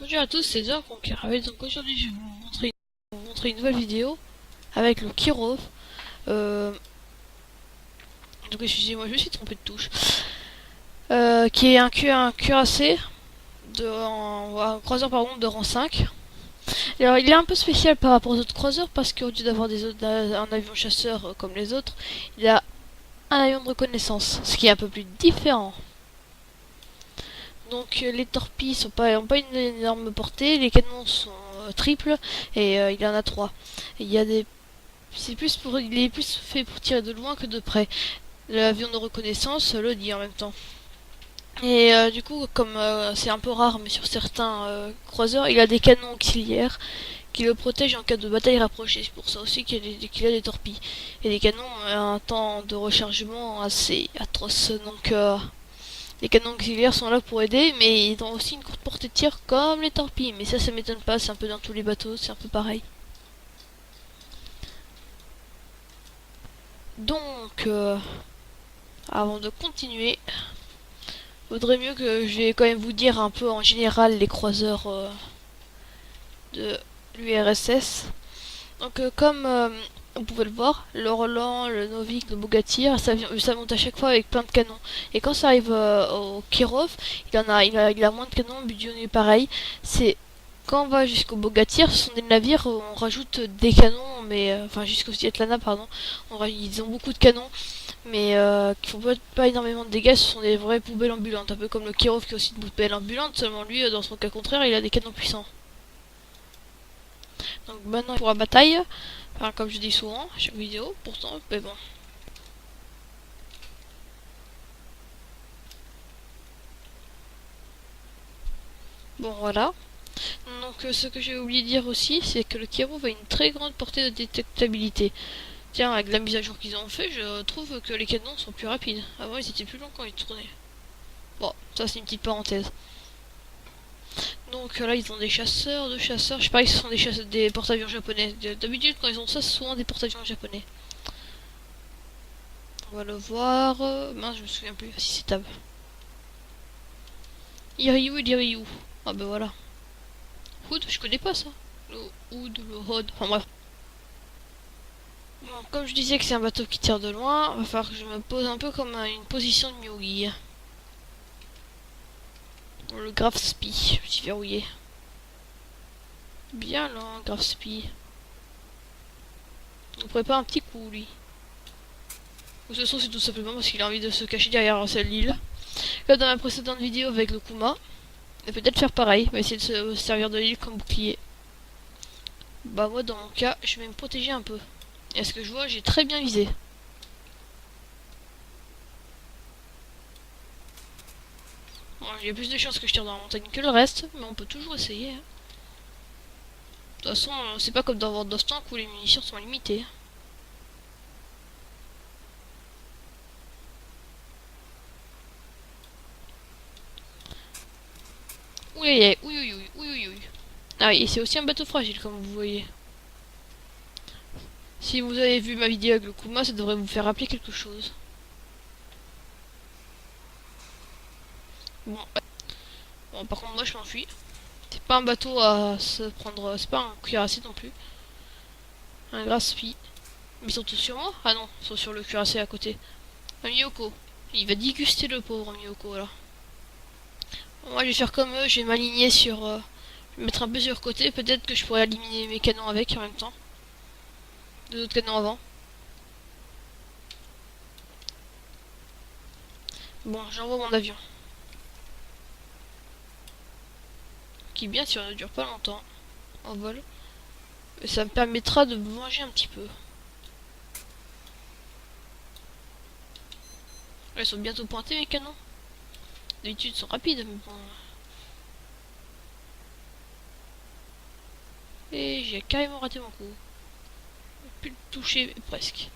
Bonjour à tous, c'est Zor Conquérable. Donc aujourd'hui je vais vous montrer une nouvelle vidéo avec le Kirov. Euh, donc excusez-moi, je me suis trompé de touche. Qui est un cuirassé un croiseur pardon, de rang 5. Alors il est un peu spécial par rapport aux autres croiseurs parce qu'au lieu d'avoir un avion chasseur comme les autres, il a un avion de reconnaissance, ce qui est un peu plus différent. Donc les torpilles ont pas une énorme portée, les canons sont triples et il y en a 3. Il y a des il est plus fait pour tirer de loin que de près. L'avion de reconnaissance le dit en même temps. Et du coup, comme c'est un peu rare, mais sur certains croiseurs, il a des canons auxiliaires qui le protègent en cas de bataille rapprochée. C'est pour ça aussi qu'il a des torpilles. Et les canons ont un temps de rechargement assez atroce. Donc les canons auxiliaires sont là pour aider, mais ils ont aussi une courte portée de tir comme les torpilles. Mais ça m'étonne pas, c'est un peu dans tous les bateaux, c'est un peu pareil. Donc, avant de continuer, vaudrait mieux que je vais quand même vous dire un peu en général les croiseurs de l'URSS. Donc, comme vous pouvez le voir, le Roland, le Novik, le Bogatyr, ça monte à chaque fois avec plein de canons. Et quand ça arrive au Kirov, il a moins de canons, budget pareil. C'est quand on va jusqu'au Bogatyr, ce sont des navires où on rajoute des canons, mais enfin jusqu'au Svetlana, pardon. Ils ont beaucoup de canons, mais qui font pas énormément de dégâts. Ce sont des vraies poubelles ambulantes, un peu comme le Kirov qui est aussi une poubelle ambulante. Seulement lui, dans son cas contraire, il a des canons puissants. Donc maintenant pour la bataille, enfin, comme je dis souvent à chaque vidéo, pourtant, mais bon. Bon voilà. Donc ce que j'ai oublié de dire aussi, c'est que le Kirov a une très grande portée de détectabilité. Tiens, avec la mise à jour qu'ils ont fait, je trouve que les canons sont plus rapides. Avant, ils étaient plus longs quand ils tournaient. Bon, ça c'est une petite parenthèse. Donc là, ils ont des chasseurs, deux chasseurs. Je sais pas, ils sont des porte-avions japonais. D'habitude, quand ils ont ça, c'est souvent des porte-avions japonais. On va le voir. Mince, je me souviens plus. Si c'est Tab. Iryu et Diryu. Ah ben voilà. Hood, je connais pas ça. Le Hood, le Hod. Enfin bref. Bon, comme je disais que c'est un bateau qui tire de loin, va falloir que je me pose un peu comme une position de Myogi. Le Graf Spee, je suis verrouillé. Bien là, Graf Spee. On prépare un petit coup, lui. Ou ce sont c'est tout simplement parce qu'il a envie de se cacher derrière cette île. Là, dans ma précédente vidéo avec le Kuma, il va peut-être faire pareil, il va essayer de se servir de l'île comme bouclier. Bah moi, dans mon cas, je vais me protéger un peu. Et à ce que je vois, j'ai très bien visé. Bon, il y a plus de chances que je tire dans la montagne que le reste, mais on peut toujours essayer. Hein. De toute façon, c'est pas comme dans World of Tanks où les munitions sont limitées. Oui, oui, oui, oui, oui. Ah oui, et c'est aussi un bateau fragile, comme vous voyez. Si vous avez vu ma vidéo avec le Kuma, ça devrait vous faire rappeler quelque chose. Bon, bon par contre, moi je m'enfuis. C'est pas un bateau à se prendre. C'est pas un cuirassé non plus. Un Graspi. Mais ils sont tous sur moi? Ah non, ils sont sur le cuirassé à côté. Un Miyoko. Il va déguster le pauvre Miyoko là. Moi je vais faire comme eux, je vais m'aligner sur. Je vais mettre un peu sur le côté. Peut-être que je pourrais éliminer mes canons avec en même temps. Deux autres canons avant. Bon, j'envoie mon avion. Qui bien sûr ne dure pas longtemps en vol. Et ça me permettra de me venger un petit peu. Là, ils sont bientôt pointés mes canons. D'habitude ils sont rapides mais bon. Et j'ai carrément raté mon coup. Plus le toucher presque.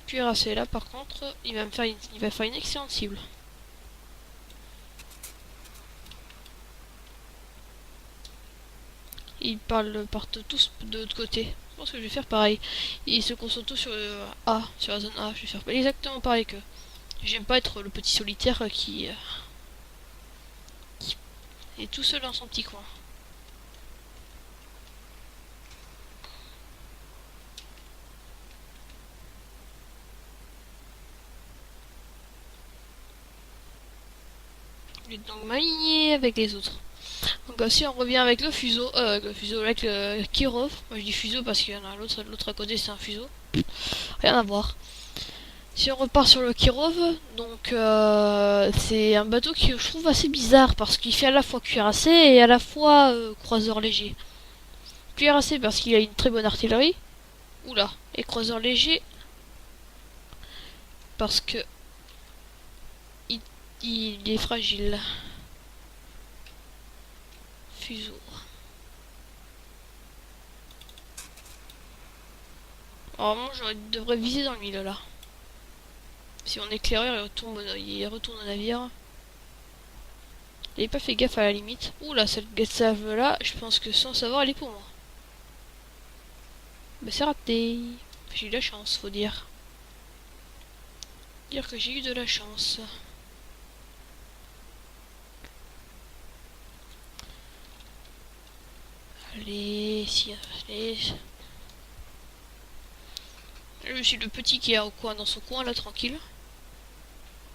Cuirassé là par contre, il va faire une excellente cible. Ils partent tous de l'autre côté. Je pense que je vais faire pareil. Ils se concentrent tous sur A, sur la zone A. Je vais faire exactement pareil que. J'aime pas être le petit solitaire qui Il est tout seul dans son petit coin. Je vais donc m'aligner avec les autres. Donc si on revient avec le fuseau, avec le Kirov. Moi je dis fuseau parce qu'il y en a l'autre à côté c'est un fuseau. Rien à voir. Si on repart sur le Kirov, donc c'est un bateau qui je trouve assez bizarre parce qu'il fait à la fois cuirassé et à la fois croiseur léger. Cuirassé parce qu'il a une très bonne artillerie. Oula, et croiseur léger parce que il est fragile. Fuseau. Normalement, je devrais viser dans le milieu là. Si mon éclaireur il retourne au navire. Il n'avait pas fait gaffe à la limite. Oula, cette Gestav là, je pense que sans savoir, elle est pour moi. Bah, c'est raté. J'ai eu de la chance, faut dire. Dire que j'ai eu de la chance. Allez, si, allez. Je suis le petit qui est au coin, dans son coin là, tranquille.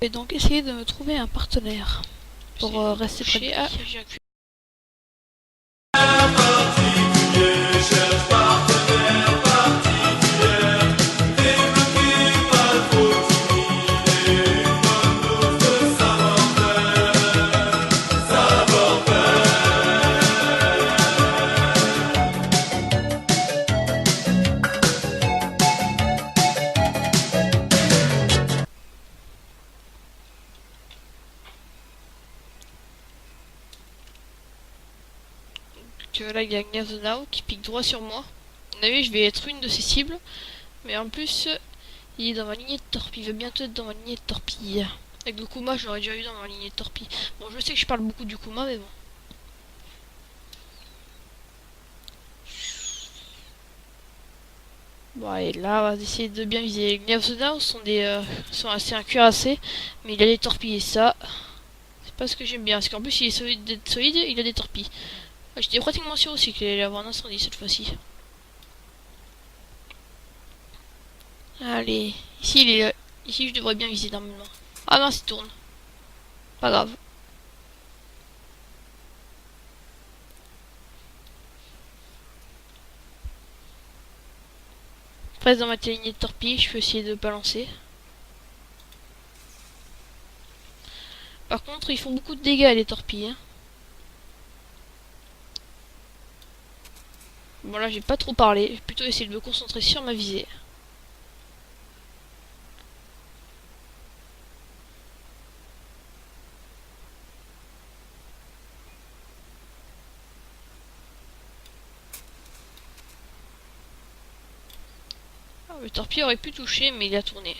Je vais donc essayer de me trouver un partenaire pour rester près de lui. Ah, j'ai un que là il y a Gnazonao qui pique droit sur moi. À mon avis, je vais être une de ses cibles. Mais en plus, il est dans ma lignée de torpille. Il va bientôt être dans ma lignée de torpille. Avec le Kuma, je l'aurais déjà eu dans ma lignée de torpille. Bon, je sais que je parle beaucoup du Kuma, mais bon. Bon, et là, on va essayer de bien viser. Les Gnazonao sont assez cuirassés, mais il a des torpilles et ça, c'est pas ce que j'aime bien. Parce qu'en plus, il est solide, il a des torpilles. J'étais pratiquement sûr aussi qu'il allait avoir un incendie cette fois-ci. Allez, ici il est là. Ici je devrais bien viser normalement. Ah mince, il tourne. Pas grave. Je reste dans ma lignée de torpille, je peux essayer de balancer. Par contre, ils font beaucoup de dégâts les torpilles. Hein. Bon là, j'ai pas trop parlé. Je vais plutôt essayer de me concentrer sur ma visée. Ah, le torpille aurait pu toucher, mais il a tourné.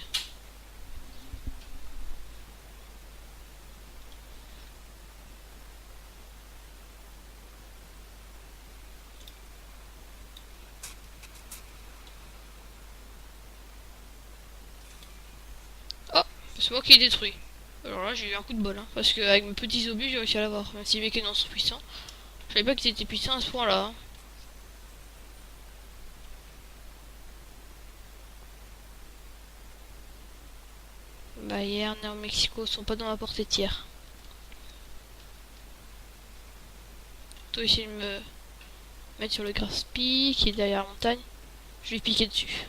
Oh, c'est moi qui l'ai détruit. Alors là, j'ai eu un coup de bol, hein, parce qu'avec mes petits obus, j'ai réussi à l'avoir. Même si les mécanons sont puissants. Je savais pas qu'ils étaient puissants à ce point-là. Hein. Bayern et au Mexico sont pas dans ma portée tiers. Toi essayer de me mettre sur le Graspi qui est derrière la montagne. Je vais piquer dessus.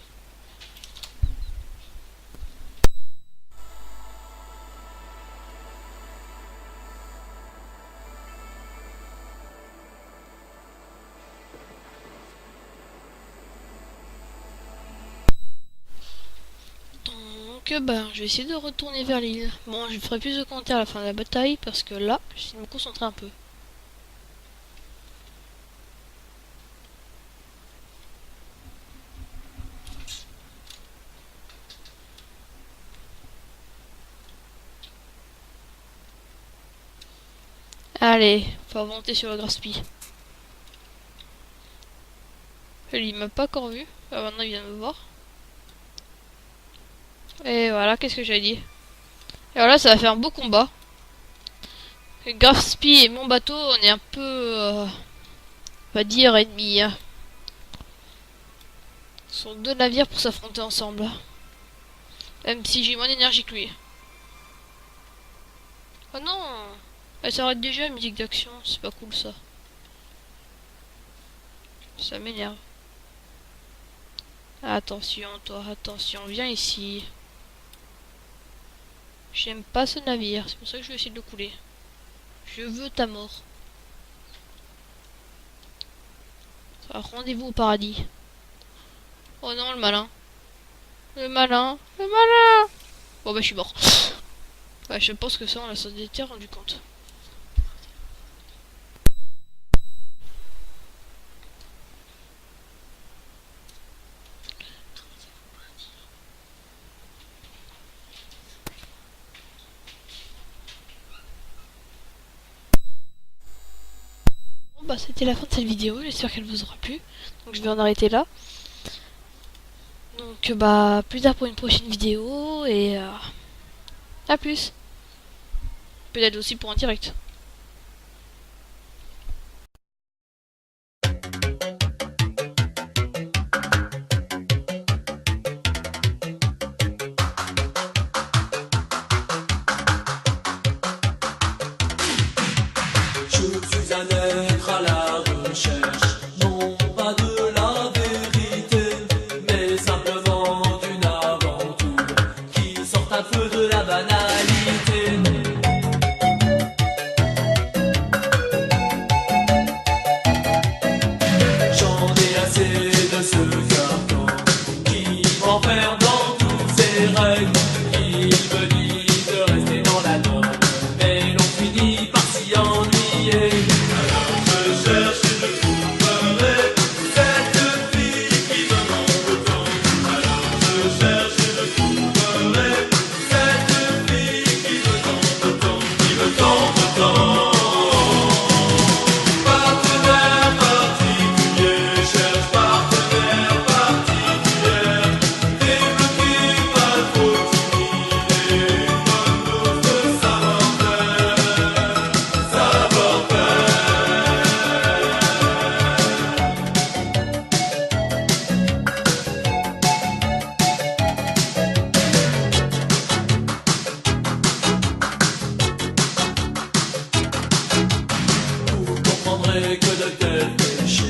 Donc ben je vais essayer de retourner vers l'île. Bon, je ferai plus de commentaires à la fin de la bataille parce que là, je vais me concentrer un peu. Allez, faut monter sur le Graspi. Il m'a pas encore vu. Ah, maintenant il vient me voir. Et voilà, qu'est-ce que j'avais dit. Et voilà, ça va faire un beau combat. Gatsby et mon bateau, on est un peu, on va dire, ennemis. Ce sont deux navires pour s'affronter ensemble. Même si j'ai moins d'énergie que lui. Oh non! Elle s'arrête déjà, musique d'action, c'est pas cool ça. Ça m'énerve. Attention, toi, attention, viens ici. J'aime pas ce navire, c'est pour ça que je vais essayer de le couler. Je veux ta mort. Rendez-vous au paradis. Oh non, le malin. Le malin. Le malin. Bon bah je suis mort. Ouais, je pense que ça on s'en était rendu compte. Bon bah c'était la fin de cette vidéo, j'espère qu'elle vous aura plu. Donc je vais en arrêter là. Donc bah plus tard pour une prochaine vidéo et à plus. Peut-être aussi pour un direct. Je suis un être à la recherche, non pas de la vérité, mais simplement d'une aventure qui sort un peu de la banalité. J'en ai assez de ce carton qui m'enferme dans toutes ses règles. Il me dit de rester dans la norme, mais l'on finit par s'y ennuyer. Alors je cherche et je trouverai cette fille qui me manque tant. Alors je cherche et je trouverai cette fille qui me tente tant, qui me tente tant. Partenaire particulier, cherche partenaire particulier, débloqué pas trop timide, bonne dose de savoir-faire, savoir-faire. Vous comprendrez que de tels péchés